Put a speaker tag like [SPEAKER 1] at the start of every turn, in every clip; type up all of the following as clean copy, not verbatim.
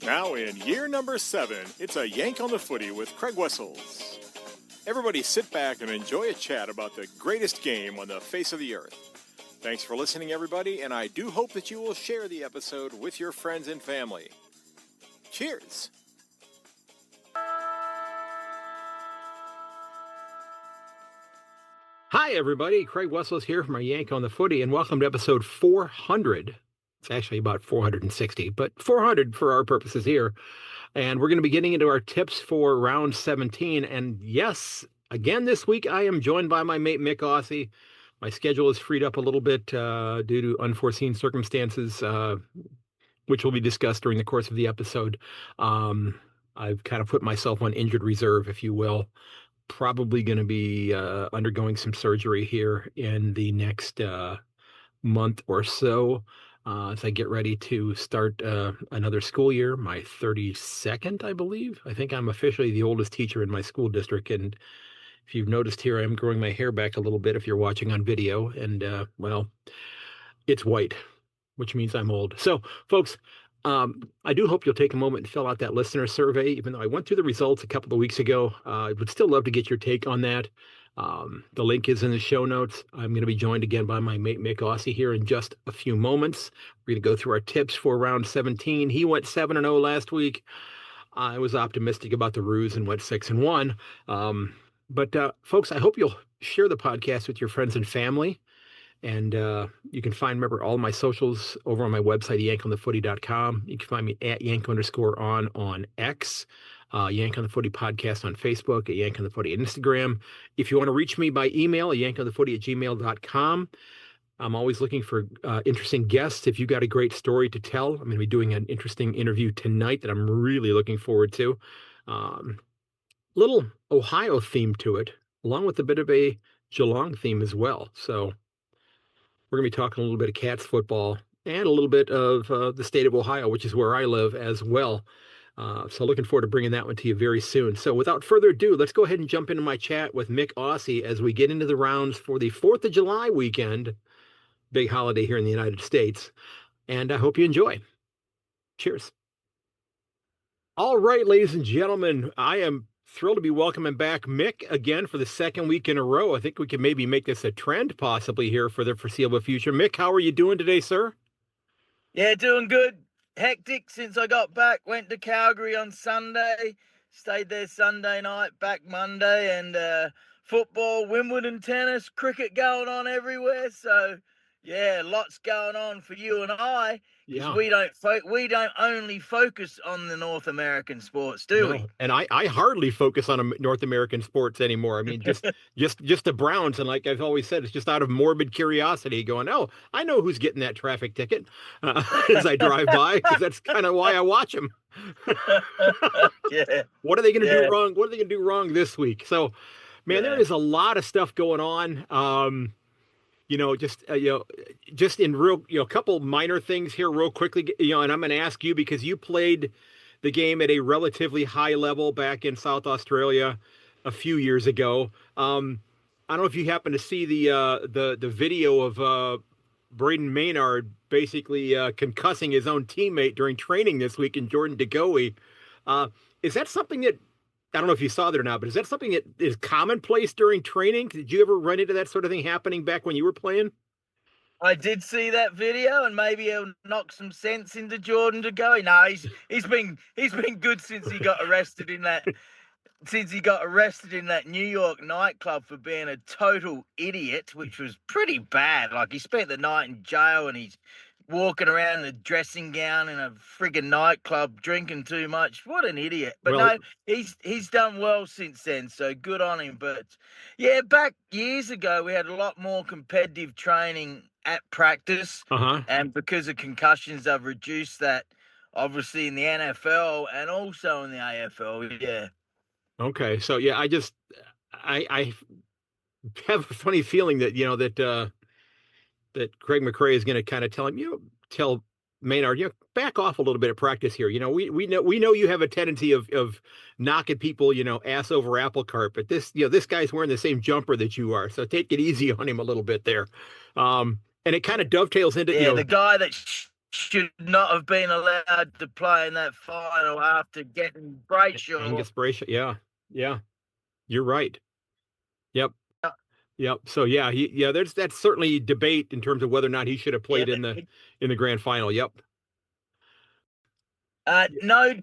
[SPEAKER 1] Now in year number 7, it's a Yank on the Footy with Craig Wessels. Everybody sit back and enjoy a chat about the greatest game on the face of the earth. Thanks for listening, everybody, and I do hope that you will share the episode with your friends and family. Cheers!
[SPEAKER 2] Hi, everybody. Craig Wessels here from our Yank on the Footy, and welcome to episode 400. It's actually about 460, but 400 for our purposes here. And we're going to be getting into our tips for round 17. And yes, again this week, I am joined by my mate, Mick Aussie. My schedule is freed up a little bit due to unforeseen circumstances, which will be discussed during the course of the episode. I've kind of put myself on injured reserve, if you will. Probably going to be undergoing some surgery here in the next month or so as I get ready to start another school year, my 32nd, I believe. I think I'm officially the oldest teacher in my school district. And if you've noticed here, I'm growing my hair back a little bit if you're watching on video. And, well, it's white, which means I'm old. So, folks, I do hope you'll take a moment and fill out that listener survey, even though I went through the results a couple of weeks ago. I would still love to get your take on that. The link is in the show notes. I'm going to be joined again by my mate, Mick Aussie, here in just a few moments. We're going to go through our tips for round 17. He went 7-0 last week. I was optimistic about the Roos and went 6-1. But folks, I hope you'll share the podcast with your friends and family. And you can find, remember, all my socials over on my website, ayankonthefooty.com. You can find me at Yank_on on X, Yank on the Footy podcast on Facebook, at Yank on the Footy on Instagram. If you want to reach me by email, ayankonthefooty@gmail.com. I'm always looking for interesting guests. If you've got a great story to tell, I'm going to be doing an interesting interview tonight that I'm really looking forward to. Little Ohio theme to it, along with a bit of a Geelong theme as well. So we're going to be talking a little bit of Cats football and a little bit of the state of Ohio, which is where I live as well. So looking forward to bringing that one to you very soon. So without further ado, let's go ahead and jump into my chat with Mick Aussie as we get into the rounds for the 4th of July weekend, big holiday here in the United States. And I hope you enjoy. Cheers. All right, ladies and gentlemen, I am thrilled to be welcoming back Mick again for the second week in a row. I think we can maybe make this a trend possibly here for the foreseeable future. Mick, how are you doing today, sir?
[SPEAKER 3] Yeah, doing good. Hectic since I got back. Went to Calgary on Sunday. Stayed there Sunday night, back Monday. And football, Wimbledon tennis, cricket going on everywhere. So, yeah, lots going on for you and I.
[SPEAKER 2] Yeah.
[SPEAKER 3] We don't only focus on the North American sports, do we?
[SPEAKER 2] And I hardly focus on North American sports anymore. I mean, just the Browns. And like I've always said, it's just out of morbid curiosity going, oh, I know who's getting that traffic ticket as I drive by, because that's kind of why I watch them.
[SPEAKER 3] Yeah.
[SPEAKER 2] What are they going to do wrong? What are they going to do wrong this week? So, man, there is a lot of stuff going on. Just in real, a couple minor things here real quickly, and I'm going to ask you because you played the game at a relatively high level back in South Australia a few years ago. I don't know if you happen to see the video of Braden Maynard basically concussing his own teammate during training this week in Jordan DeGoey. Is that something that, I don't know if you saw that or not, but is that something that is commonplace during training? Did you ever run into that sort of thing happening back when you were playing?
[SPEAKER 3] I did see that video, and maybe he'll knock some sense into Jordan DeGoey. No, he's been good since he got arrested in that New York nightclub for being a total idiot, which was pretty bad. Like, he spent the night in jail, and he's walking around in a dressing gown in a friggin' nightclub drinking too much. What an idiot. But no, he's done well since then, so good on him. But yeah, back years ago, we had a lot more competitive training at practice. And because of concussions, I've reduced that, obviously, in the NFL and also in the AFL. Yeah.
[SPEAKER 2] Okay. So, yeah, I have a funny feeling that, that Craig McRae is going to kind of tell Maynard, back off a little bit at practice here. We know you have a tendency of knocking people, ass over apple cart, but this guy's wearing the same jumper that you are. So take it easy on him a little bit there. And it kind of dovetails into,
[SPEAKER 3] the guy that should not have been allowed to play in that final after getting Brayshaw.
[SPEAKER 2] Angus Brayshaw, yeah, you're right. Yep. Yep. So yeah, that's certainly debate in terms of whether or not he should have played in the grand final. Yep.
[SPEAKER 3] No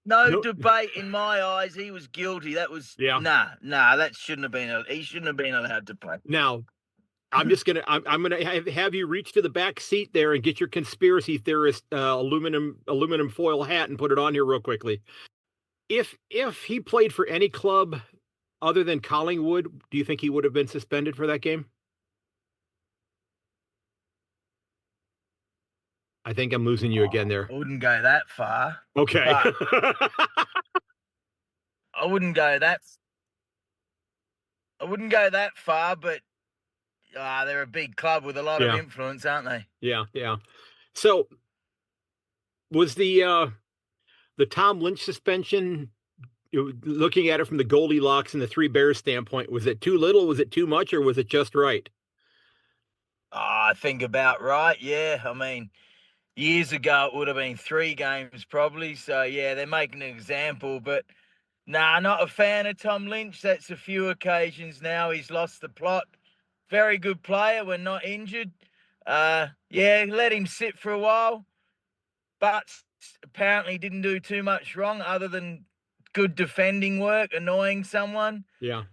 [SPEAKER 2] No.
[SPEAKER 3] debate in my eyes. He was guilty. That was
[SPEAKER 2] Yeah.
[SPEAKER 3] That shouldn't have been. He shouldn't have been allowed to play.
[SPEAKER 2] Now, I'm gonna have you reach to the back seat there and get your conspiracy theorist aluminum foil hat and put it on here real quickly. If he played for any club other than Collingwood, do you think he would have been suspended for that game? I think I'm losing you again there.
[SPEAKER 3] I wouldn't go that far.
[SPEAKER 2] Okay.
[SPEAKER 3] I wouldn't go that far, but they're a big club with a lot of influence, aren't they?
[SPEAKER 2] Yeah. So was the Tom Lynch suspension, looking at it from the Goldilocks and the Three Bears standpoint, was it too little, was it too much, or was it just right?
[SPEAKER 3] I think about right, yeah. I mean, years ago it would have been 3 games probably. So yeah, they're making an example, but not a fan of Tom Lynch. That's a few occasions now he's lost the plot. Very good player when not injured. Let him sit for a while, but apparently didn't do too much wrong other than good defending work, annoying someone.
[SPEAKER 2] Yeah.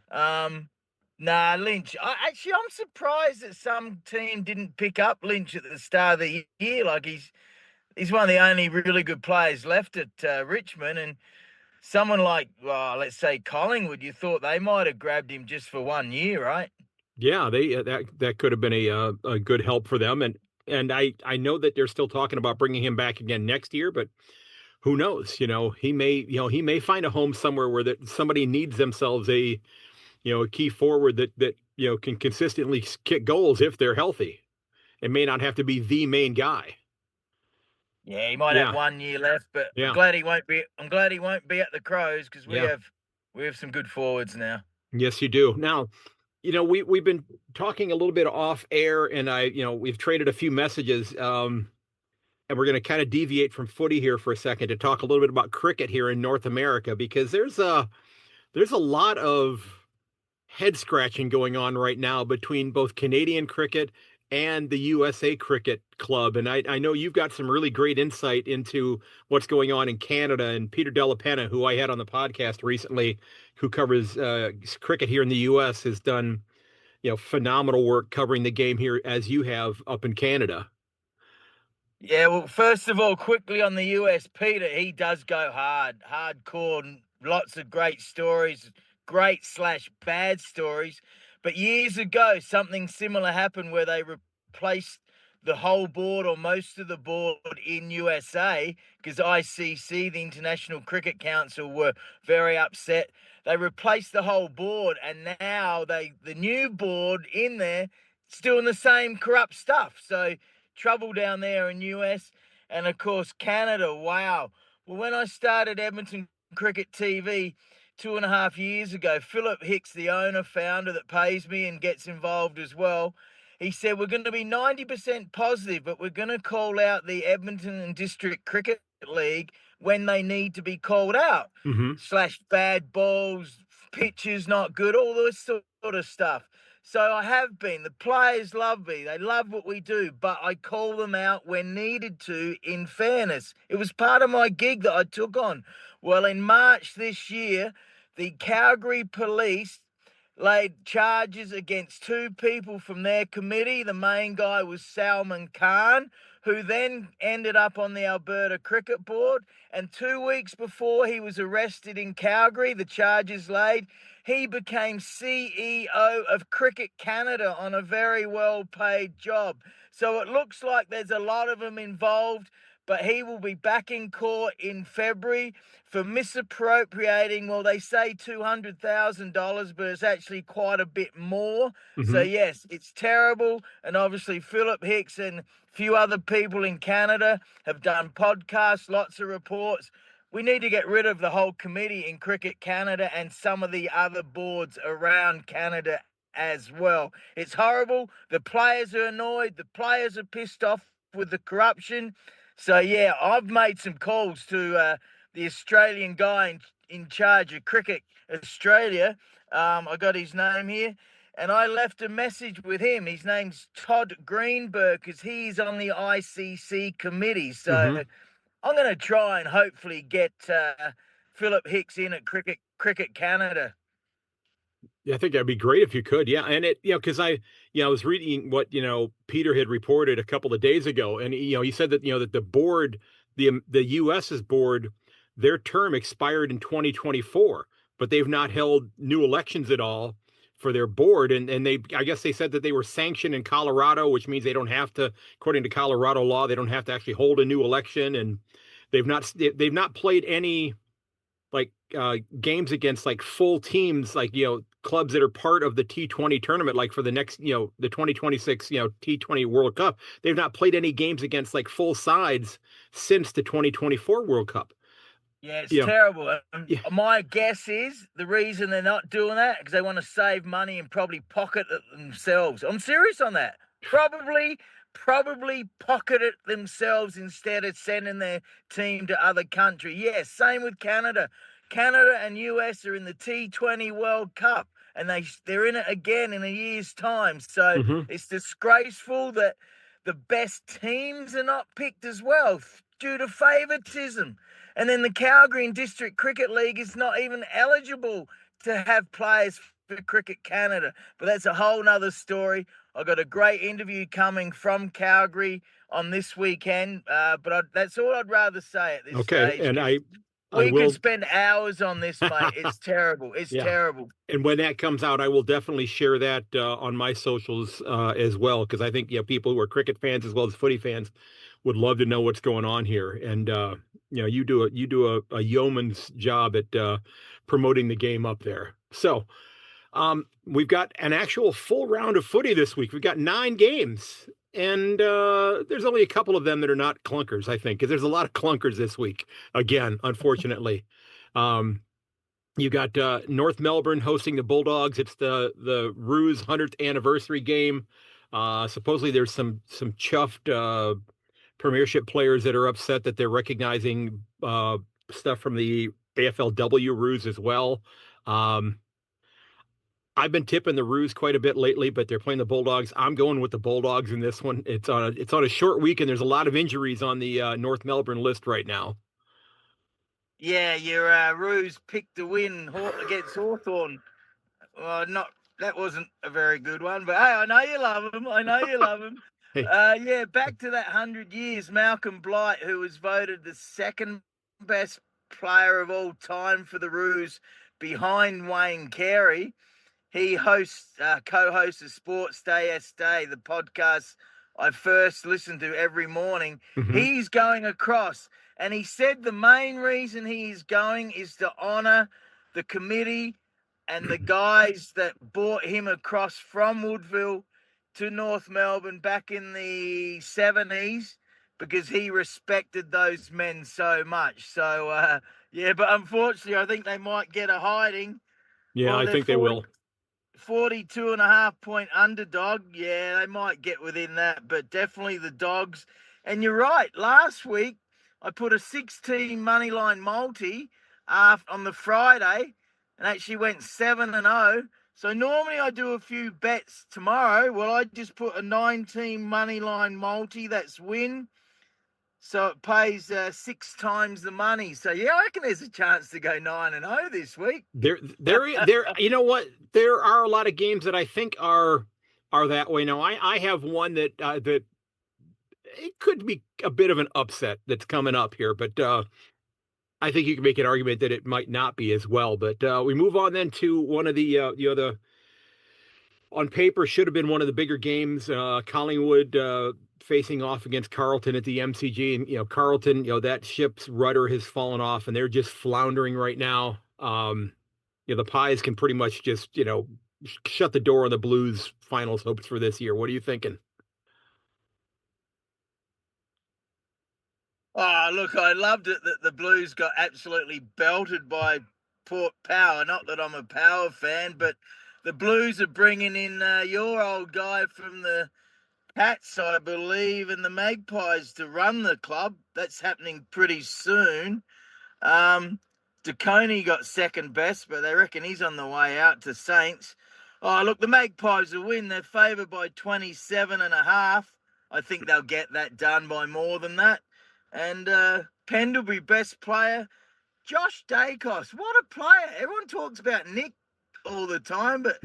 [SPEAKER 3] Lynch. I'm surprised that some team didn't pick up Lynch at the start of the year. Like he's one of the only really good players left at Richmond, and someone like, let's say Collingwood, you thought they might have grabbed him just for 1 year, right?
[SPEAKER 2] Yeah, they that could have been a good help for them, and I know that they're still talking about bringing him back again next year, but who knows? He may find a home somewhere where that somebody needs themselves a key forward that can consistently kick goals if they're healthy. It may not have to be the main guy.
[SPEAKER 3] Yeah, he might have 1 year left, but I'm glad he won't be at the Crows, because we have some good forwards now.
[SPEAKER 2] Yes, you do. Now, we've been talking a little bit off air, and we've traded a few messages, and we're going to kind of deviate from footy here for a second to talk a little bit about cricket here in North America, because there's a lot of head scratching going on right now between both Canadian cricket and the USA Cricket Club. And I know you've got some really great insight into what's going on in Canada. And Peter Della Penna, who I had on the podcast recently, who covers cricket here in the US, has done phenomenal work covering the game here, as you have up in Canada.
[SPEAKER 3] Yeah, well, first of all, quickly on the US, Peter, he does go hardcore, and lots of great stories, great/bad stories. But years ago, something similar happened where they replaced the whole board or most of the board in USA, because ICC, the International Cricket Council, were very upset. They replaced the whole board, and now the new board in there still doing the same corrupt stuff. So trouble down there in US, and of course Canada. Wow. Well, when I started Edmonton Cricket TV 2.5 years ago, Philip Hicks, the owner, founder that pays me and gets involved as well, he said, we're going to be 90% positive, but we're going to call out the Edmonton and District Cricket League when they need to be called out. / bad balls, pitches not good, all this sort of stuff. So I have been. The players love me. They love what we do, but I call them out when needed to, in fairness. It was part of my gig that I took on. Well, in March this year, the Calgary Police laid charges against 2 people from their committee. The main guy was Salman Khan, who then ended up on the Alberta Cricket Board. And 2 weeks before he was arrested in Calgary, the charges laid, he became CEO of Cricket Canada on a very well-paid job. So it looks like there's a lot of them involved, but he will be back in court in February for misappropriating, well, they say $200,000, but it's actually quite a bit more. So, yes, it's terrible. And obviously Philip Hicks and a few other people in Canada have done podcasts, lots of reports. We need to get rid of the whole committee in Cricket Canada and some of the other boards around Canada as well. It's horrible. The players are annoyed. The players are pissed off. with the corruption. So, yeah, I've made some calls to the Australian guy in charge of Cricket Australia. I got his name here. And I left a message with him. His name's Todd Greenberg, because he's on the ICC committee. So I'm going to try and hopefully get Philip Hicks in at Cricket Canada.
[SPEAKER 2] Yeah, I think that'd be great if you could. Yeah, and because I was reading what Peter had reported a couple of days ago, and he said that that the board, the US's board, their term expired in 2024, but they've not held new elections at all for their board, and I guess they said that they were sanctioned in Colorado, which means they don't have to, according to Colorado law, they don't have to actually hold a new election, and they've not played any games against full teams, clubs that are part of the T20 tournament, for the next, the 2026, T20 World Cup. They've not played any games against full sides since the 2024 World Cup.
[SPEAKER 3] Yeah, it's terrible. My guess is the reason they're not doing that because they want to save money and probably pocket it themselves. I'm serious on that. Probably pocket it themselves instead of sending their team to other country. Yeah, same with Canada. Canada and US are in the T20 World Cup, and they're in it again in a year's time. So it's disgraceful that the best teams are not picked as well due to favoritism. And then the Calgary and District Cricket League is not even eligible to have players for Cricket Canada. But that's a whole nother story. I've got a great interview coming from Calgary on this weekend. But that's all I'd rather say at this stage.
[SPEAKER 2] And
[SPEAKER 3] we could spend hours on this, mate. It's terrible. It's terrible.
[SPEAKER 2] And when that comes out, I will definitely share that on my socials as well, because I think people who are cricket fans as well as footy fans would love to know what's going on here. And you do a yeoman's job at promoting the game up there. So we've got an actual full round of footy this week. We've got 9 games. And there's only a couple of them that are not clunkers, I think, because there's a lot of clunkers this week, again, unfortunately. You got North Melbourne hosting the Bulldogs. It's the Roos 100th anniversary game. Supposedly there's some chuffed Premiership players that are upset that they're recognizing stuff from the AFLW Roos as well. I've been tipping the Roos quite a bit lately, but they're playing the Bulldogs. I'm going with the Bulldogs in this one. It's on a short week, and there's a lot of injuries on the North Melbourne list right now.
[SPEAKER 3] Yeah, your Roos picked to win against Hawthorn. That wasn't a very good one, but hey, I know you love them. Hey. Back to that 100 years. Malcolm Blight, who was voted the second best player of all time for the Roos, behind Wayne Carey. He co-hosts the Sports Day SD, the podcast I first listen to every morning. He's going across, and he said the main reason he is going is to honour the committee and the guys that brought him across from Woodville to North Melbourne back in the 70s, because he respected those men so much. So, but unfortunately, I think they might get a hiding.
[SPEAKER 2] Yeah, I think they will.
[SPEAKER 3] 42.5 point underdog. Yeah, they might get within that, but definitely the Dogs. And you're right. Last week, I put a 16 moneyline multi on the Friday and actually went 7-0. So normally I do a few bets tomorrow. Well, I just put a 19 moneyline multi. That's win. So it pays 6 times the money. So yeah, I reckon there's a chance to go 9-0 this week.
[SPEAKER 2] There. You know what? There are a lot of games that I think are that way. Now, I have one that it could be a bit of an upset that's coming up here, but I think you can make an argument that it might not be as well. But we move on then to one of the on paper should have been one of the bigger games. Collingwood facing off against Carlton at the MCG, and Carlton, that ship's rudder has fallen off, and they're just floundering right now. The Pies can pretty much just shut the door on the Blues' finals hopes for this year. What are you thinking?
[SPEAKER 3] Oh, look, I loved it that the Blues got absolutely belted by Port Power. Not that I'm a Power fan, but the Blues are bringing in your old guy from the Cats, I believe, and the Magpies to run the club. That's happening pretty soon. DeConey got second best, but they reckon he's on the way out to Saints. Oh, look, the Magpies will win. They're favoured by 27.5. I think they'll get that done by more than that. And Pendlebury, best player. Josh Dacos, what a player. Everyone talks about Nick all the time, but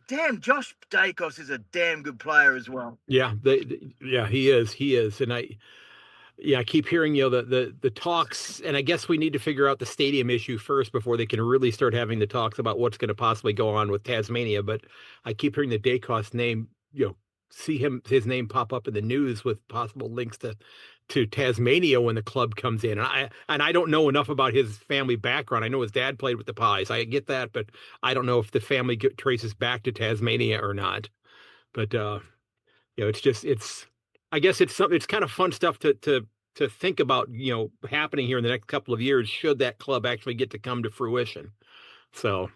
[SPEAKER 3] damn, Josh Dacos is a damn good player as well.
[SPEAKER 2] Yeah, yeah, he is. And I keep hearing, the talks, and I guess we need to figure out the stadium issue first before they can really start having the talks about what's going to possibly go on with Tasmania. But I keep hearing the Dacos name, see his name pop up in the news with possible links to Tasmania when the club comes in. And I don't know enough about his family background. I know his dad played with the Pies. I get that, but I don't know if the family traces back to Tasmania or not. But I guess it's kind of fun stuff to think about, happening here in the next couple of years, should that club actually get to come to fruition. So,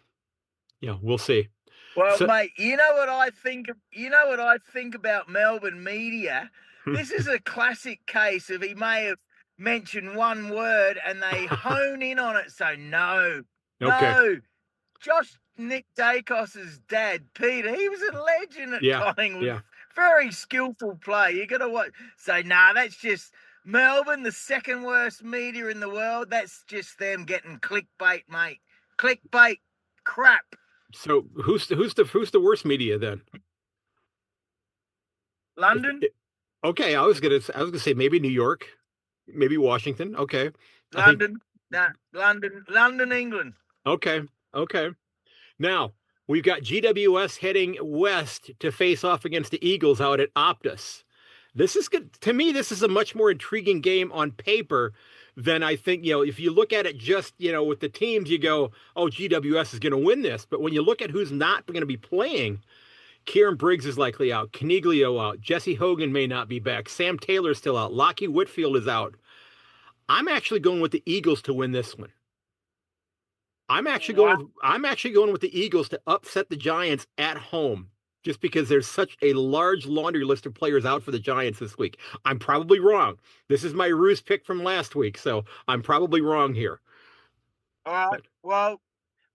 [SPEAKER 2] we'll see.
[SPEAKER 3] Well, mate, you know what I think about Melbourne media? This is a classic case of he may have mentioned one word and they hone in on it. So no. Nick Dacos's dad, Peter, he was a legend at Collingwood.
[SPEAKER 2] Yeah.
[SPEAKER 3] Very skillful play. You got to watch. So, that's just Melbourne, the second worst media in the world. That's just them getting clickbait, mate. Clickbait crap.
[SPEAKER 2] So who's the worst media then?
[SPEAKER 3] London.
[SPEAKER 2] Okay, I was gonna say maybe New York, maybe Washington. Okay.
[SPEAKER 3] London, England.
[SPEAKER 2] Okay. Now we've got GWS heading west to face off against the Eagles out at Optus. This is good to me. This is a much more intriguing game on paper than I think. If you look at it just with the teams, you go, oh, GWS is going to win this. But when you look at who's not going to be playing, Kieran Briggs is likely out, Caniglio out, Jesse Hogan may not be back, Sam Taylor's still out, Lockie Whitfield is out. I'm actually going with the Eagles to win this one. I'm actually going with the Eagles to upset the Giants at home, just because there's such a large laundry list of players out for the Giants this week. I'm probably wrong. This is my ruse pick from last week, so I'm probably wrong here.
[SPEAKER 3] All right. Well,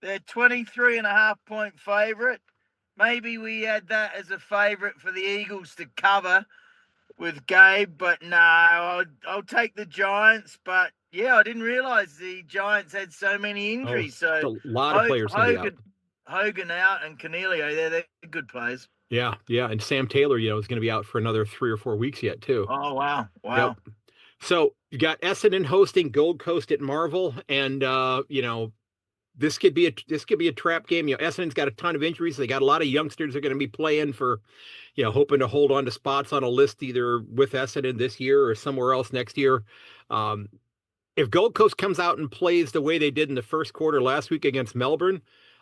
[SPEAKER 3] they're 23.5-point favorite. Maybe we add that as a favorite for the Eagles to cover with Gabe, but no, I'll take the Giants. But yeah, I didn't realize the Giants had so many injuries. So
[SPEAKER 2] a lot of players out.
[SPEAKER 3] Hogan out and Caniglio, they're good players.
[SPEAKER 2] Yeah, and Sam Taylor, is going to be out for another 3 or 4 weeks yet too.
[SPEAKER 3] Oh wow. Yep.
[SPEAKER 2] So you got Essendon hosting Gold Coast at Marvel, and this could be a trap game. Essendon's got a ton of injuries. They got a lot of youngsters that are going to be playing for, hoping to hold on to spots on a list either with Essendon this year or somewhere else next year. If Gold Coast comes out and plays the way they did in the first quarter last week against Melbourne,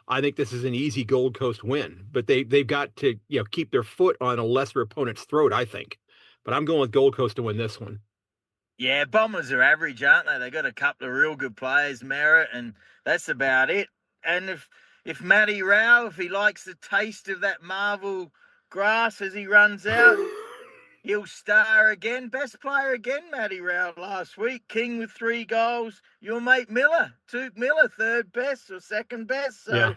[SPEAKER 2] I think this is an easy Gold Coast win. But they've got to keep their foot on a lesser opponent's throat, I think. But I'm going with Gold Coast to win this one.
[SPEAKER 3] Yeah, Bombers are average, aren't they? They got a couple of real good players, Merritt, and that's about it. And if Matty Rao, if he likes the taste of that Marvel grass as he runs out, he'll star again. Best player again, Matty Rao last week. King with 3 goals. Your mate Tuke Miller, third best or second best. So,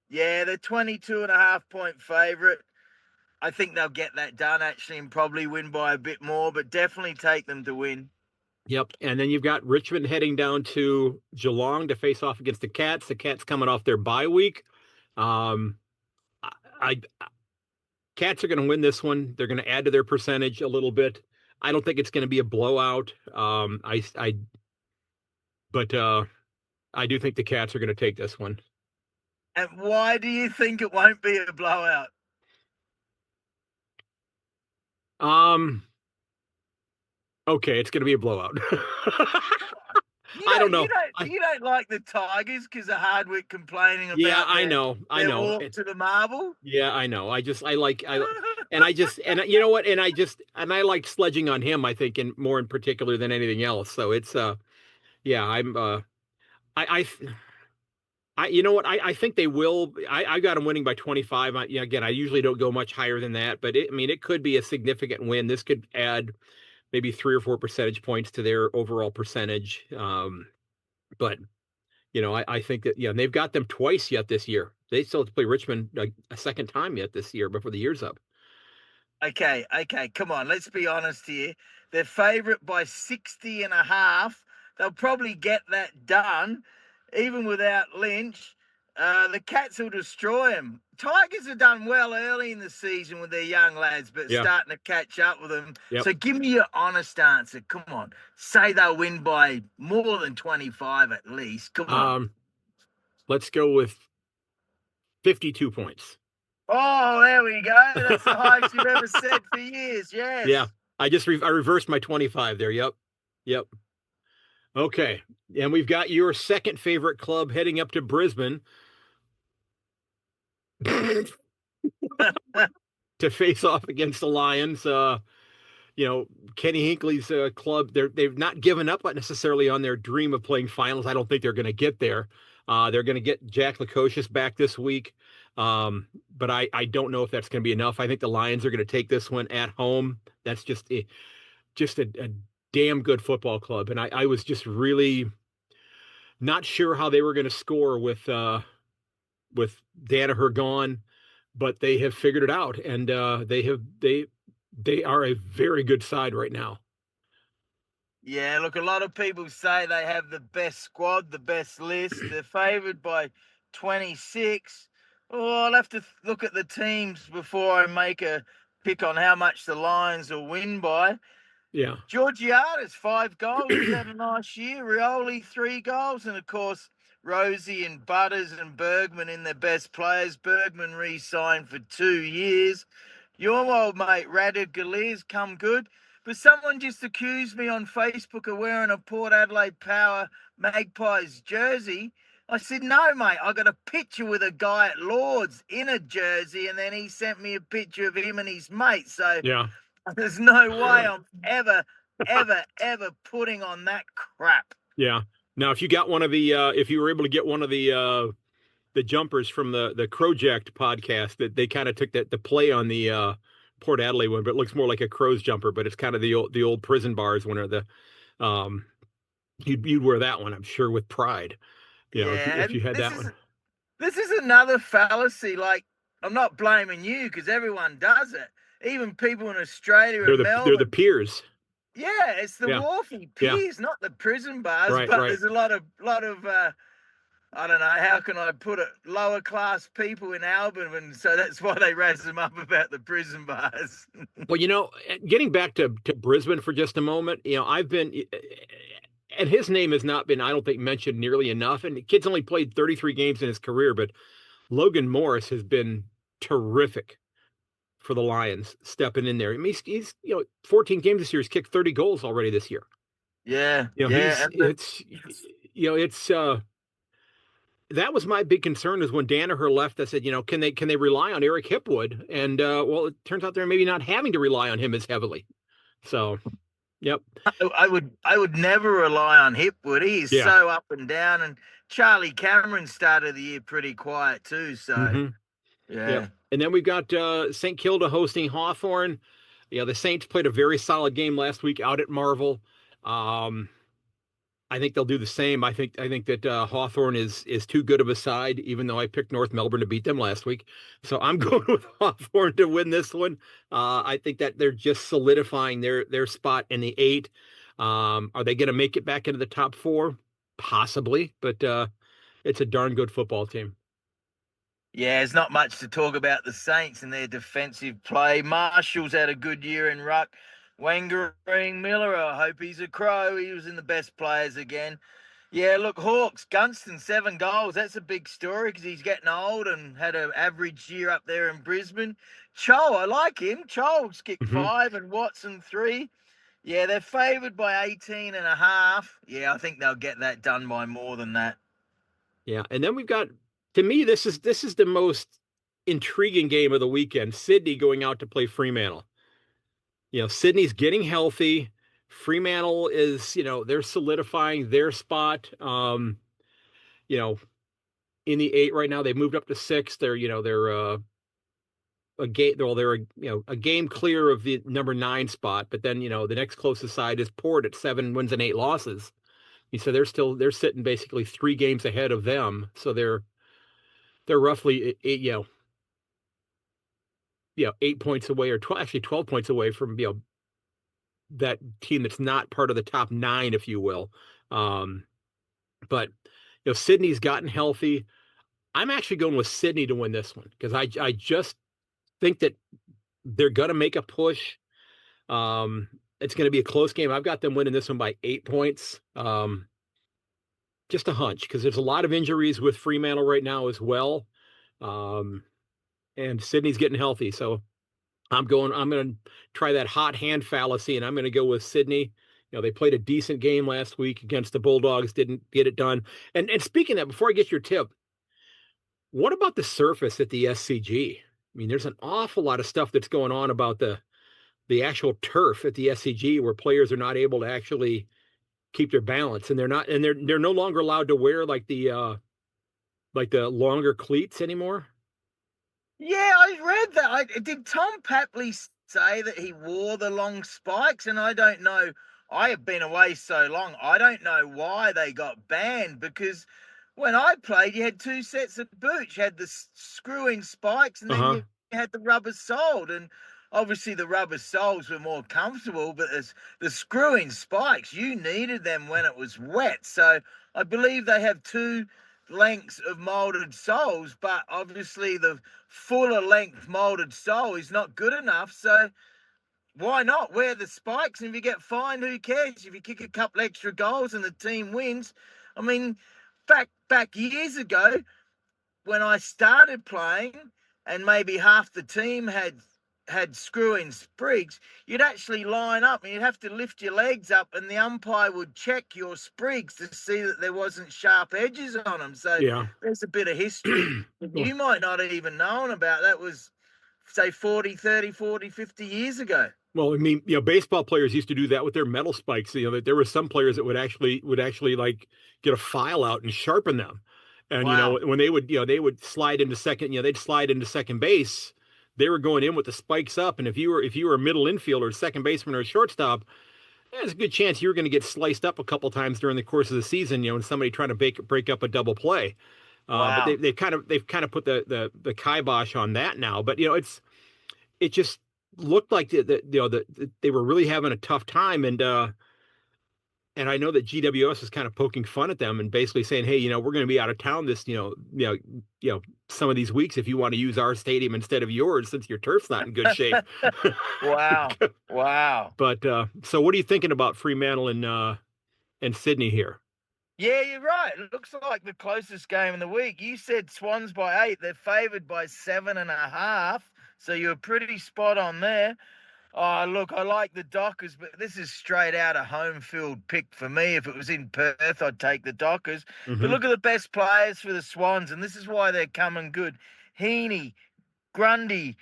[SPEAKER 3] yeah they're 22.5-point favorite. I think they'll get that done, actually, and probably win by a bit more, but definitely take them to win.
[SPEAKER 2] Yep. And then you've got Richmond heading down to Geelong to face off against the Cats. The Cats coming off their bye week. Cats are going to win this one. They're going to add to their percentage a little bit. I don't think it's going to be a blowout. But I do think the Cats are going to take this one.
[SPEAKER 3] And why do you think it won't be a blowout?
[SPEAKER 2] Okay, it's going to be a blowout. I don't know.
[SPEAKER 3] You don't like the Tigers because of Hardwick complaining about.
[SPEAKER 2] Yeah, I know.
[SPEAKER 3] Walk to the marble.
[SPEAKER 2] Yeah, I know. And you know what? And I like sledging on him, I think, more in particular than anything else. So it's I'm You know what? I think they will. I got them winning by 25. Again, I usually don't go much higher than that, but it could be a significant win. This could add maybe 3 or 4 percentage points to their overall percentage. But I think that they've got them twice yet this year. They still have to play Richmond a second time yet this year before the year's up.
[SPEAKER 3] Okay, come on, let's be honest here. They're favourite by 60.5. They'll probably get that done, even without Lynch. The Cats will destroy them. Tigers have done well early in the season with their young lads, but
[SPEAKER 2] Yeah.
[SPEAKER 3] starting to catch up with them.
[SPEAKER 2] Yep.
[SPEAKER 3] So give me your honest answer. Come on. Say they'll win by more than 25 at least. Come on.
[SPEAKER 2] Let's go with 52 points.
[SPEAKER 3] Oh, there we go. That's the highest you've ever said for years. Yes.
[SPEAKER 2] Yeah. I reversed my 25 there. Yep. Okay. And we've got your second favorite club heading up to Brisbane to face off against the Lions. Kenny Hinckley's club, they've not given up necessarily on their dream of playing finals. I don't think they're going to get there. They're going to get Jack Lukosius back this week. But I don't know if that's going to be enough. I think the Lions are going to take this one at home. That's just a damn good football club. And I was just really not sure how they were going to score with Danaher gone, but they have figured it out. And they are a very good side right now.
[SPEAKER 3] Yeah, look, a lot of people say they have the best squad, the best list. They're favoured by 26. Oh, I'll have to look at the teams before I make a pick on how much the Lions will win by.
[SPEAKER 2] Yeah.
[SPEAKER 3] Georgiada's 5 goals. He's had a nice year. Rioli, 3 goals. And, of course, Rosie and Butters and Bergman in their best players. Bergman re-signed for 2 years. Your old mate, Radagulir's come good. But someone just accused me on Facebook of wearing a Port Adelaide Power Magpies jersey. I said, no, mate, I got a picture with a guy at Lord's in a jersey, and then he sent me a picture of him and his mate. So
[SPEAKER 2] yeah,
[SPEAKER 3] there's no way I'm ever putting on that crap.
[SPEAKER 2] Yeah. Now, if you got one of the, if you were able to get one of the jumpers from the Crowjacked podcast, that they kind of took the play on the Port Adelaide one, but it looks more like a Crow's jumper, but it's kind of the old prison bars one, or the you'd wear that one, I'm sure, with pride. If you had that one.
[SPEAKER 3] This is another fallacy. Like, I'm not blaming you because everyone does it. Even people in Australia and Melbourne.
[SPEAKER 2] They're the peers.
[SPEAKER 3] Yeah, it's the wharfy peers, not the prison bars.
[SPEAKER 2] Right,
[SPEAKER 3] but there's a lot of I don't know, how can I put it, lower class people in Albion, and so that's why they razz them up about the prison bars.
[SPEAKER 2] Well, getting back to Brisbane for just a moment, I've been, and his name has not been, I don't think, mentioned nearly enough. And the kid's only played 33 games in his career, but Logan Morris has been terrific for the Lions, stepping in there. I mean, he's 14 games this year. He's kicked 30 goals already this year.
[SPEAKER 3] Yeah,
[SPEAKER 2] that was my big concern, is when Danaher left. I said, can they rely on Eric Hipwood? And well, it turns out they're maybe not having to rely on him as heavily. So, yep.
[SPEAKER 3] I would never rely on Hipwood. He's so up and down. And Charlie Cameron started the year pretty quiet too. So, yeah.
[SPEAKER 2] And then we've got St. Kilda hosting Hawthorn. The Saints played a very solid game last week out at Marvel. I think they'll do the same. I think that Hawthorn is too good of a side, even though I picked North Melbourne to beat them last week. So I'm going with Hawthorn to win this one. I think that they're just solidifying their spot in the 8. Are they going to make it back into the top 4? Possibly, but it's a darn good football team.
[SPEAKER 3] Yeah, there's not much to talk about the Saints and their defensive play. Marshall's had a good year in ruck. Wangareen Miller, I hope he's a Crow. He was in the best players again. Yeah, look, Hawks, Gunston, 7 goals. That's a big story because he's getting old and had an average year up there in Brisbane. Chol, I like him. Chol's kicked 5 and Watson 3. Yeah, they're favoured by 18.5. Yeah, I think they'll get that done by more than that.
[SPEAKER 2] Yeah, and then we've got, to me, this is the most intriguing game of the weekend. Sydney going out to play Fremantle. Sydney's getting healthy. Fremantle is, they're solidifying their spot. in the 8 right now. They moved up to 6. They're a game. Well, they're a game clear of the number 9 spot. But then the next closest side is Port at 7 wins and 8 losses. So they're sitting basically 3 games ahead of them. So they're roughly 8 points away, or 12 points away from that team that's not part of the top 9, if you will. But Sydney's gotten healthy. I'm actually going with Sydney to win this one because I just think that they're going to make a push. It's going to be a close game. I've got them winning this one by 8 points. Just a hunch because there's a lot of injuries with Fremantle right now as well. And Sydney's getting healthy. So I'm going to try that hot hand fallacy, and I'm going to go with Sydney. They played a decent game last week against the Bulldogs, didn't get it done. And speaking of that, before I get your tip, what about the surface at the SCG? I mean, there's an awful lot of stuff that's going on about the actual turf at the SCG where players are not able to actually keep their balance, and they're no longer allowed to wear like the longer cleats anymore.
[SPEAKER 3] Yeah, I read that. Did Tom Papley say that he wore the long spikes? And I don't know. I have been away so long. I don't know why they got banned, because when I played, you had 2 sets of boots. You had the screw-in spikes, and then you had the rubber soled. And obviously the rubber soles were more comfortable, but as the screw-in spikes, you needed them when it was wet. So I believe they have 2 lengths of molded soles, but obviously the fuller length molded sole is not good enough. So why not wear the spikes? And if you get fined, who cares? If you kick a couple extra goals and the team wins. I mean, back years ago when I started playing, and maybe half the team had screw-in sprigs, you'd actually line up and you'd have to lift your legs up, and the umpire would check your sprigs to see that there wasn't sharp edges on them. So there's a bit of history you might not have even known about. That was, say, 40, 30, 40, 50 years ago.
[SPEAKER 2] Well, I mean, baseball players used to do that with their metal spikes. That there were some players that would actually like get a file out and sharpen them. And
[SPEAKER 3] Wow.
[SPEAKER 2] When they would slide into second, they'd slide into second base. They were going in with the spikes up, and if you were a middle infielder, second baseman, or a shortstop, there's a good chance you were going to get sliced up a couple times during the course of the season. And somebody trying to break up a double play.
[SPEAKER 3] Wow.
[SPEAKER 2] But they've kind of put the kibosh on that now. But it just looked like they were really having a tough time, and I know that GWS is kind of poking fun at them and basically saying, hey, we're going to be out of town this, some of these weeks if you want to use our stadium instead of yours, since your turf's not in good shape.
[SPEAKER 3] Wow.
[SPEAKER 2] But so what are you thinking about Fremantle and Sydney here?
[SPEAKER 3] Yeah, you're right. It looks like the closest game of the week. You said Swans by 8. They're favoured by 7.5. So you're pretty spot on there. Oh, look, I like the Dockers, but this is straight out a home field pick for me. If it was in Perth, I'd take the Dockers.
[SPEAKER 2] Mm-hmm.
[SPEAKER 3] But look at the best players for the Swans, and this is why they're coming good. Heaney, Grundy,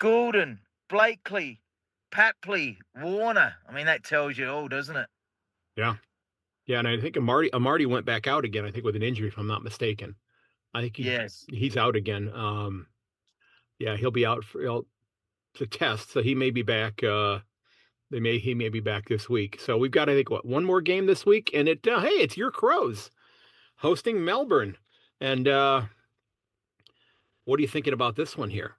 [SPEAKER 3] Goulden, Blakely, Papley, Warner. I mean, that tells you all, doesn't it?
[SPEAKER 2] Yeah. Yeah, and I think Amarty went back out again, I think, with an injury, if I'm not mistaken. I think he's out again. He'll be out for to test, so he may be back. He may be back this week. So we've got, I think, one more game this week, and it's your Crows hosting Melbourne. And what are you thinking about this one here?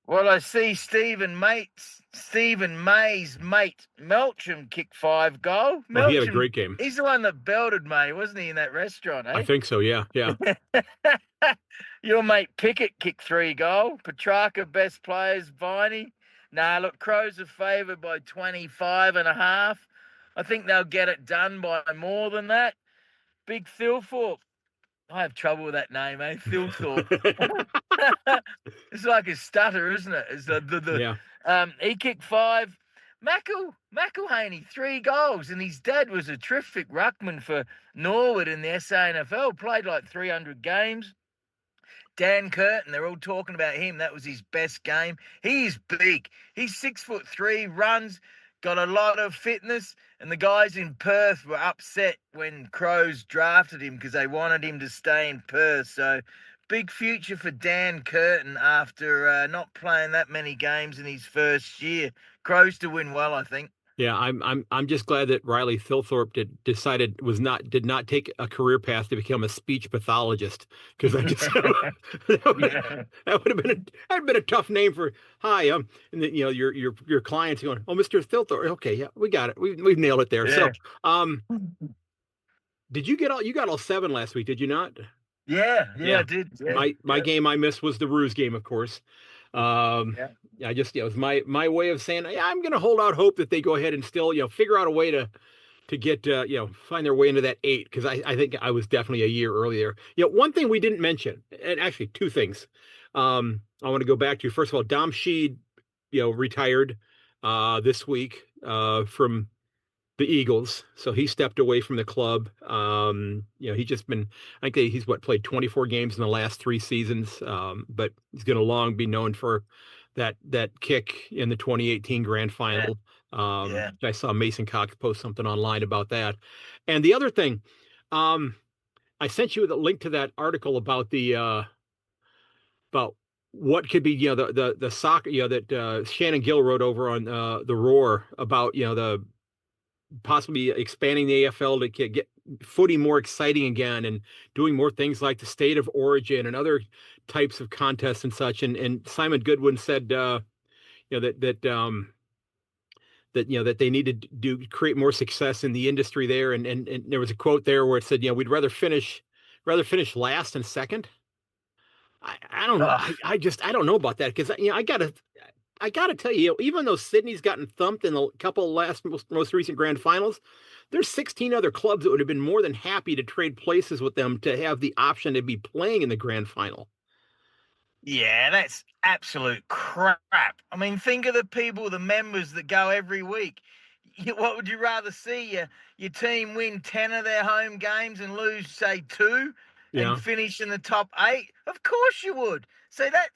[SPEAKER 3] Well, I see Stephen May's mate Melcham kick 5 goal.
[SPEAKER 2] He had a great game.
[SPEAKER 3] He's the one that belted May, wasn't he, in that restaurant? Eh?
[SPEAKER 2] I think so. Yeah.
[SPEAKER 3] Your mate Pickett kicked 3 goal. Petrarca best players. Viney. Nah, look, Crows are favoured by 25.5. I think they'll get it done by more than that. Big Thilthorpe. I have trouble with that name, eh? Thilthorpe. It's like a stutter, isn't it? It's he kicked 5. McElhaney, 3 goals, and his dad was a terrific ruckman for Norwood in the SANFL. Played like 300 games. Dan Curtin, they're all talking about him. That was his best game. He's big. He's 6'3", runs, got a lot of fitness. And the guys in Perth were upset when Crows drafted him because they wanted him to stay in Perth. So big future for Dan Curtin after not playing that many games in his first year. Crows to win well, I think.
[SPEAKER 2] Yeah, I'm just glad that Riley Thilthorpe did not take a career path to become a speech pathologist, because I just that would have been a tough name for and then, your clients going, oh, Mr. Thilthorpe, okay, yeah, we got it, we've nailed it there.
[SPEAKER 3] Yeah.
[SPEAKER 2] So did you got all 7 last week, did you not?
[SPEAKER 3] Yeah,
[SPEAKER 2] Yeah.
[SPEAKER 3] I did. Yeah,
[SPEAKER 2] my game I missed was the Ruse game, of course.
[SPEAKER 3] yeah.
[SPEAKER 2] I just, it was my way of saying, yeah, I'm going to hold out hope that they go ahead and still, figure out a way to get, find their way into that 8, because I think I was definitely a year earlier. One thing we didn't mention, and actually 2 things, I want to go back to. First of all, Dom Sheed, retired this week from the Eagles, so he stepped away from the club. He's just been, I think he's played 24 games in the last 3 seasons, but he's going to long be known for that kick in the 2018 grand final.
[SPEAKER 3] Yeah.
[SPEAKER 2] I saw Mason Cox post something online about that. And the other thing, I sent you the link to that article about about what could be, the soccer, that Shannon Gill wrote over on the Roar about, the possibly expanding the AFL to get footy more exciting again, and doing more things like the state of origin and other types of contests and such. And Simon Goodwin said, that they needed to create more success in the industry there. And there was a quote there where it said, we'd rather finish last and second. I don't know. I don't know about that, because I gotta tell you, even though Sydney's gotten thumped in a couple of most recent grand finals, there's 16 other clubs that would have been more than happy to trade places with them to have the option to be playing in the grand final.
[SPEAKER 3] Yeah, that's absolute crap. I mean, think of the members that go every week. What would you rather see? Your team win 10 of their home games and lose, say, 2,
[SPEAKER 2] Yeah.
[SPEAKER 3] and finish in the top 8? Of course you would. So that.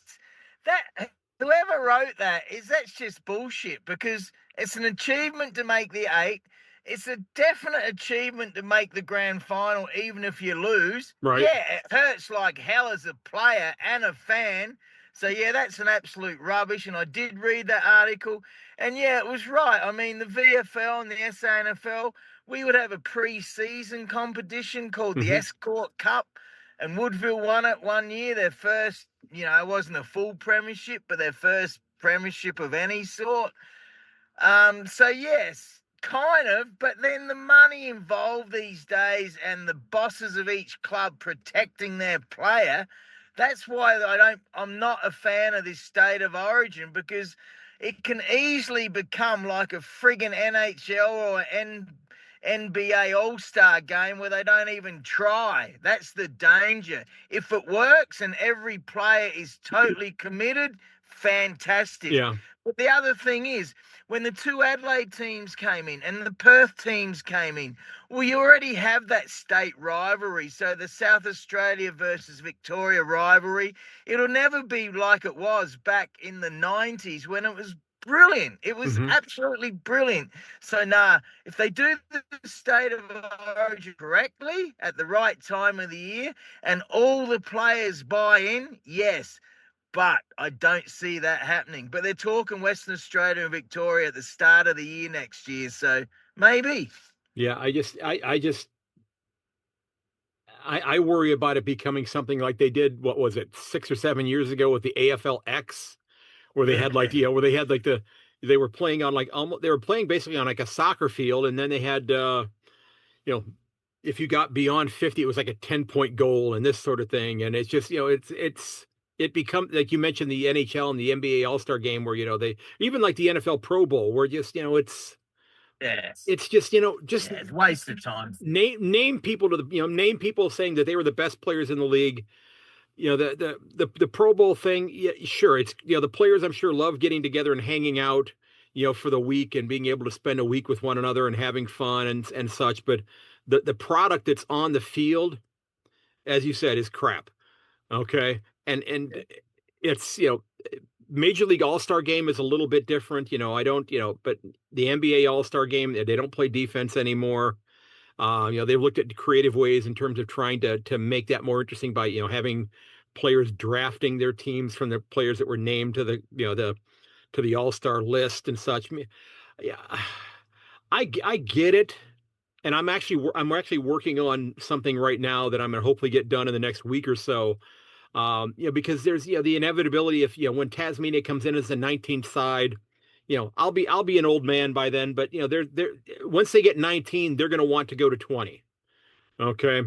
[SPEAKER 3] Whoever wrote that's just bullshit, because it's an achievement to make the 8. It's a definite achievement to make the grand final, even if you lose.
[SPEAKER 2] Right.
[SPEAKER 3] Yeah, it hurts like hell as a player and a fan. So, yeah, that's an absolute rubbish. And I did read that article. And, yeah, it was right. I mean, the VFL and the SANFL, we would have a pre-season competition called the Escort Cup. And Woodville won it one year, their first, it wasn't a full premiership, but their first premiership of any sort. So, yes, kind of, but then the money involved these days and the bosses of each club protecting their player, that's why I'm not a fan of this state of origin, because it can easily become like a friggin' NHL or NBA All-Star game where they don't even try. That's the danger. If it works and every player is totally committed, fantastic.
[SPEAKER 2] Yeah.
[SPEAKER 3] But the other thing is, when the 2 Adelaide teams came in and the Perth teams came in, well, you already have that state rivalry. So the South Australia versus Victoria rivalry, it'll never be like it was back in the 90s when it was brilliant. It was absolutely brilliant. So, if they do the state of origin correctly at the right time of the year and all the players buy in, yes. But I don't see that happening. But they're talking Western Australia and Victoria at the start of the year next year. So maybe.
[SPEAKER 2] Yeah, I worry about it becoming something like they did, what was it, 6 or 7 years ago with the AFL X, where they had they were playing on they were playing basically on like a soccer field, and then they had if you got beyond 50, it was like a 10-point goal and this sort of thing. And it's just, it becomes, like you mentioned, the NHL and the NBA All-Star game, where they even like the NFL Pro Bowl, where just it's just
[SPEAKER 3] it's a waste of time.
[SPEAKER 2] Name people to the name people saying that they were the best players in the league. The Pro Bowl thing, yeah, sure, it's the players I'm sure love getting together and hanging out for the week and being able to spend a week with one another and having fun and such. But the product that's on the field, as you said, is crap. Okay, and it's Major League All-Star game is a little bit different. But the NBA All-Star game, they don't play defense anymore. They've looked at creative ways in terms of trying to make that more interesting by, having players drafting their teams from the players that were named to the All-Star list and such. Yeah, I get it. And I'm actually working on something right now that I'm going to hopefully get done in the next week or so. Because there's, the inevitability if, when Tasmania comes in as the 19th side, I'll be an old man by then, but they're once they get 19, they're going to want to go to 20. Okay.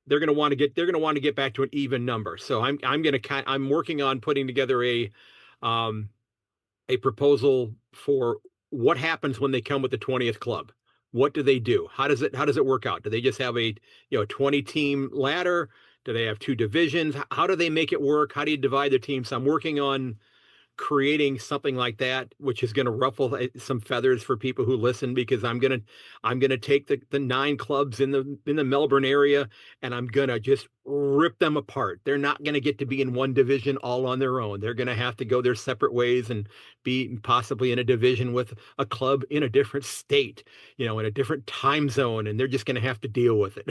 [SPEAKER 2] They're going to get back to an even number. So I'm working on putting together a proposal for what happens when they come with the 20th club. What do they do? How does it work out? Do they just have a 20 team ladder? Do they have 2 divisions? How do they make it work? How do you divide the team? So I'm working on creating something like that, which is going to ruffle some feathers for people who listen, because I'm going to take the 9 clubs in the Melbourne area, and I'm going to just rip them apart. They're not going to get to be in one division all on their own. They're going to have to go their separate ways and be possibly in a division with a club in a different state, in a different time zone, and they're just going to have to deal with it.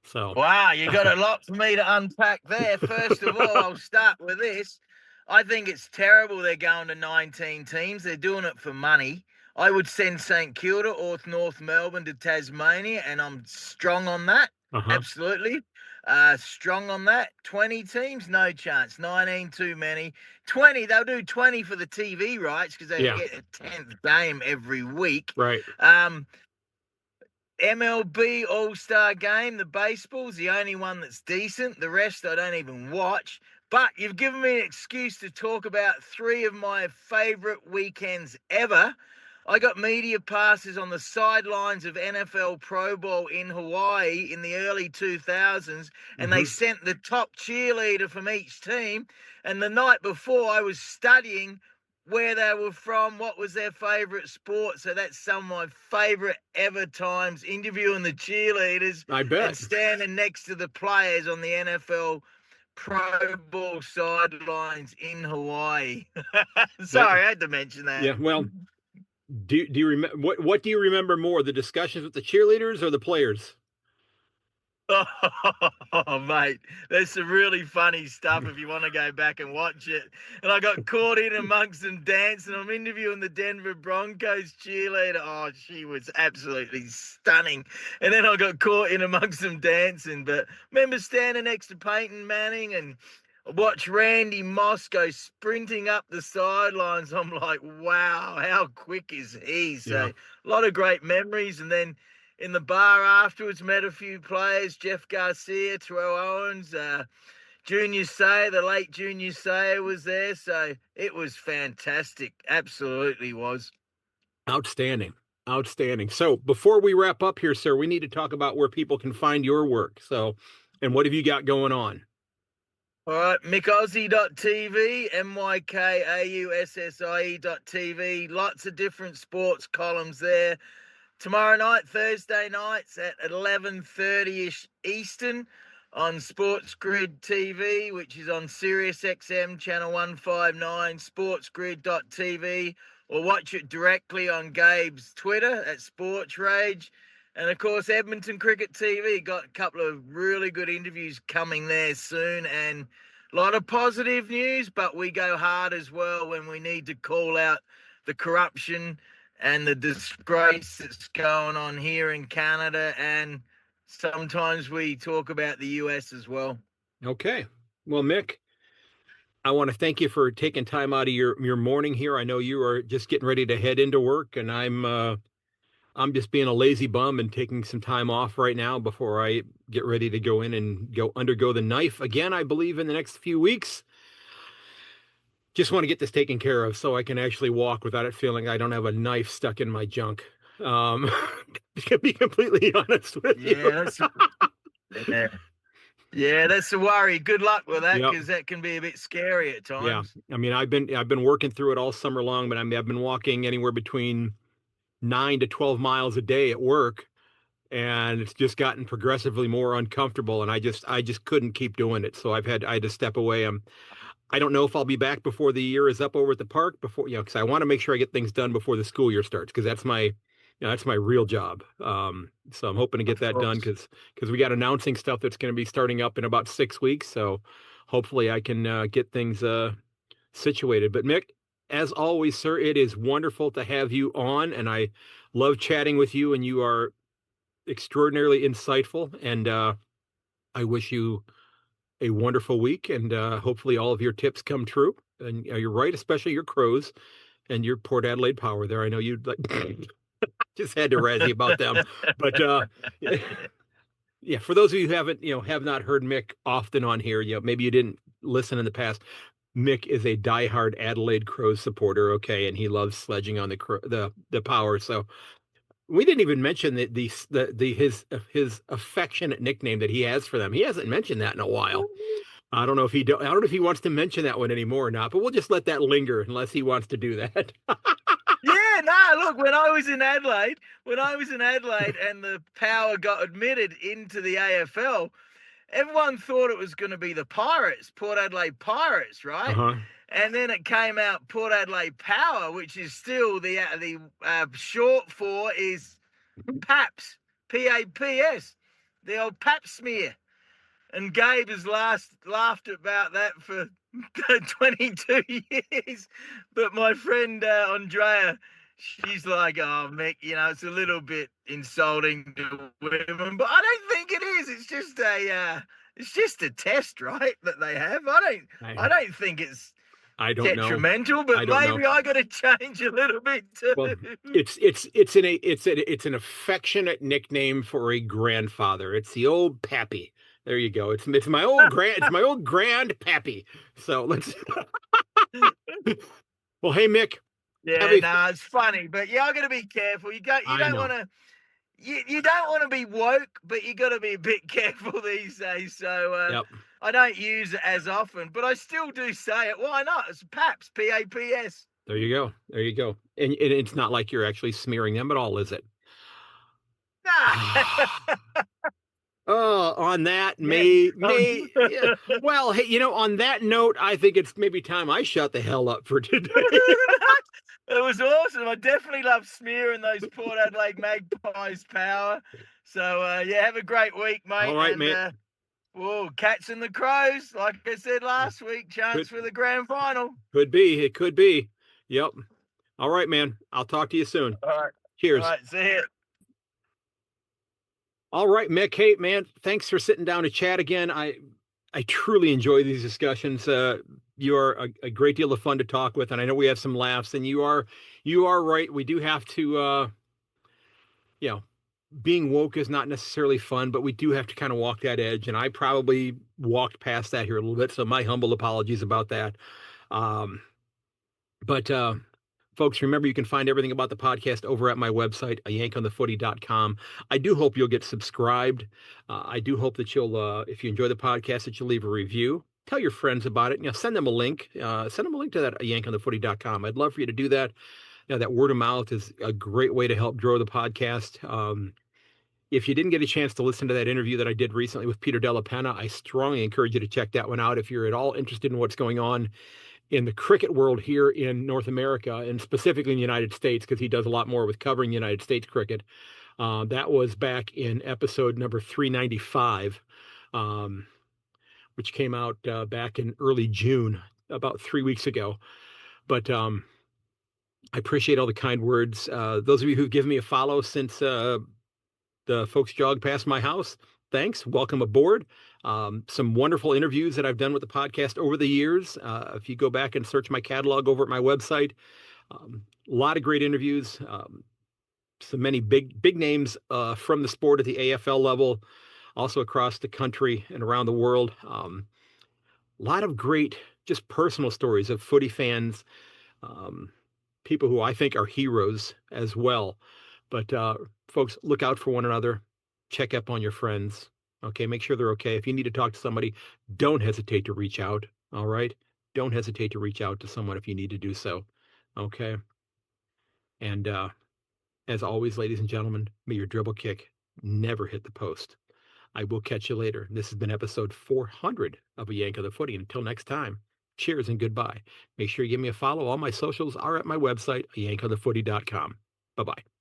[SPEAKER 2] So
[SPEAKER 3] wow, you got a lot for me to unpack there. First of all, I'll start with this. I think it's terrible they're going to 19 teams. They're doing it for money. I would send St Kilda or North Melbourne to Tasmania, and I'm strong on that. Absolutely. Strong on that. 20 teams, no chance. 19, too many. 20, they'll do 20 for the TV rights because they get a 10th game every week.
[SPEAKER 2] Right.
[SPEAKER 3] MLB All-Star Game, the baseball's the only one that's decent. The rest I don't even watch. But you've given me an excuse to talk about 3 of my favourite weekends ever. I got media passes on the sidelines of NFL Pro Bowl in Hawaii in the early 2000s, and they sent the top cheerleader from each team. And the night before, I was studying where they were from, what was their favourite sport. So that's some of my favourite ever times, interviewing the cheerleaders.
[SPEAKER 2] I bet.
[SPEAKER 3] And standing next to the players on the NFL Pro Bowl sidelines in Hawaii. Sorry, I had to mention that.
[SPEAKER 2] Yeah, well, do you remember what do you remember more, the discussions with the cheerleaders or the players?
[SPEAKER 3] Oh, mate, there's some really funny stuff if you want to go back and watch it. And I got caught in amongst them dancing. I'm interviewing the Denver Broncos cheerleader. Oh, she was absolutely stunning. And then I got caught in amongst them dancing. But remember standing next to Peyton Manning and watch Randy Moss go sprinting up the sidelines. I'm like, wow, how quick is he? So a lot of great memories. And then in the bar afterwards, met a few players, Jeff Garcia, Terrell Owens, Junior Sayer, the late Junior Sayer was there. So it was fantastic. Absolutely was.
[SPEAKER 2] Outstanding. So before we wrap up here, sir, we need to talk about where people can find your work. So, and what have you got going on?
[SPEAKER 3] All right, MyKAussie.tv, MyKAussie.tv. Lots of different sports columns there. Tomorrow night, Thursday nights at 11:30ish Eastern on Sports Grid TV, which is on Sirius XM channel 159, sportsgrid.tv, or watch it directly on Gabe's Twitter at Sports Rage. And of course, Edmonton Cricket TV got a couple of really good interviews coming there soon, and a lot of positive news, but we go hard as well when we need to call out the corruption and the disgrace that's going on here in Canada, and sometimes we talk about the US as well.
[SPEAKER 2] Okay. Well, Mick, I want to thank you for taking time out of your morning here. I know you are just getting ready to head into work, and I'm just being a lazy bum and taking some time off right now before I get ready to go in and undergo the knife again, I believe, in the next few weeks. Just want to get this taken care of so I can actually walk without it feeling I don't have a knife stuck in my junk. To be completely honest with you.
[SPEAKER 3] Yeah, that's the worry. Good luck with that, because that can be a bit scary at times.
[SPEAKER 2] Yeah, I mean, I've been working through it all summer long, but I've been walking anywhere between 9 to 12 miles a day at work, and it's just gotten progressively more uncomfortable, and I just couldn't keep doing it. So I had to step away. I don't know if I'll be back before the year is up over at the park before, because I want to make sure I get things done before the school year starts, because that's my real job. So I'm hoping to get
[SPEAKER 3] Of
[SPEAKER 2] that done
[SPEAKER 3] course.
[SPEAKER 2] because we got announcing stuff that's going to be starting up in about 6 weeks. So hopefully I can get things situated. But Mick, as always, sir, it is wonderful to have you on, and I love chatting with you, and you are extraordinarily insightful. And I wish you a wonderful week, and hopefully all of your tips come true. And you're right, especially your Crows and your Port Adelaide Power there. I know you'd like just had to razz you about them, but yeah, for those of you who haven't, have not heard Mick often on here, maybe you didn't listen in the past. Mick is a diehard Adelaide Crows supporter, okay, and he loves sledging on the Power. So we didn't even mention his affectionate nickname that he has for them. He hasn't mentioned that in a while. I don't know if he wants to mention that one anymore or not, but we'll just let that linger unless he wants to do that.
[SPEAKER 3] Yeah, no, look, when I was in Adelaide and the Power got admitted into the AFL, everyone thought it was going to be the Pirates, Port Adelaide Pirates, right?
[SPEAKER 2] Uh-huh.
[SPEAKER 3] And then it came out Port Adelaide Power, which is still the short for is PAPS, PAPS, the old pap smear. And Gabe has laughed about that for 22 years. But my friend Andrea, she's like, oh, Mick, it's a little bit insulting to women, but I don't think it is. It's just a test, right? That they have. I don't think it's
[SPEAKER 2] I don't know.
[SPEAKER 3] detrimental, but maybe I got to change a little bit too.
[SPEAKER 2] Well, it's an affectionate nickname for a grandfather. It's the old pappy. There you go. It's my old grand pappy. So let's. Well, hey Mick.
[SPEAKER 3] Yeah, it's funny, but I got to be careful. You don't want to. You don't want to be woke, but you got to be a bit careful these days. So
[SPEAKER 2] Yep.
[SPEAKER 3] I don't use it as often, but I still do say it. Why not? It's PAPS, PAPS.
[SPEAKER 2] There you go. And it's not like you're actually smearing them at all, is it?
[SPEAKER 3] Nah.
[SPEAKER 2] Oh, on that, yeah. Well, hey, on that note, I think it's maybe time I shut the hell up for today.
[SPEAKER 3] It was awesome. I definitely love smearing those Port Adelaide Magpies Power. So, have a great week, mate.
[SPEAKER 2] All right, mate.
[SPEAKER 3] Whoa, Cats and the Crows, like I said last week, chance for the grand final.
[SPEAKER 2] It could be. Yep. All right, man. I'll talk to you soon.
[SPEAKER 3] All right.
[SPEAKER 2] Cheers.
[SPEAKER 3] All right, see ya.
[SPEAKER 2] All right, Mick. Hey, man, thanks for sitting down to chat again. I truly enjoy these discussions. You are a great deal of fun to talk with, and I know we have some laughs. And you are right. We do have to, being woke is not necessarily fun, but we do have to kind of walk that edge. And I probably walked past that here a little bit, so my humble apologies about that. But folks, remember, you can find everything about the podcast over at my website, ayankonthefooty.com. I do hope you'll get subscribed. I do hope that you'll, if you enjoy the podcast, that you'll leave a review. Tell your friends about it. Send them a link. Send them a link to that ayankonthefooty.com. I'd love for you to do that. That word of mouth is a great way to help grow the podcast. If you didn't get a chance to listen to that interview that I did recently with Peter Della Penna, I strongly encourage you to check that one out if you're at all interested in what's going on in the cricket world here in North America, and specifically in the United States, because he does a lot more with covering United States cricket. That was back in episode number 395, which came out back in early June, about 3 weeks ago. But I appreciate all the kind words. Those of you who've given me a follow since the folks jogged past my house, thanks. Welcome aboard. Some wonderful interviews that I've done with the podcast over the years. If you go back and search my catalog over at my website, a lot of great interviews. So many big names from the sport at the AFL level, also across the country and around the world. A lot of great, just personal stories of footy fans, people who I think are heroes as well. But folks, look out for one another. Check up on your friends. Okay, make sure they're okay. If you need to talk to somebody, don't hesitate to reach out. All right? Don't hesitate to reach out to someone if you need to do so. Okay? And as always, ladies and gentlemen, may your dribble kick never hit the post. I will catch you later. This has been episode 400 of A Yank of the Footy. Until next time, Cheers and goodbye. Make sure you give me a follow. All my socials are at my website, ayankonthefooty.com. Bye-bye.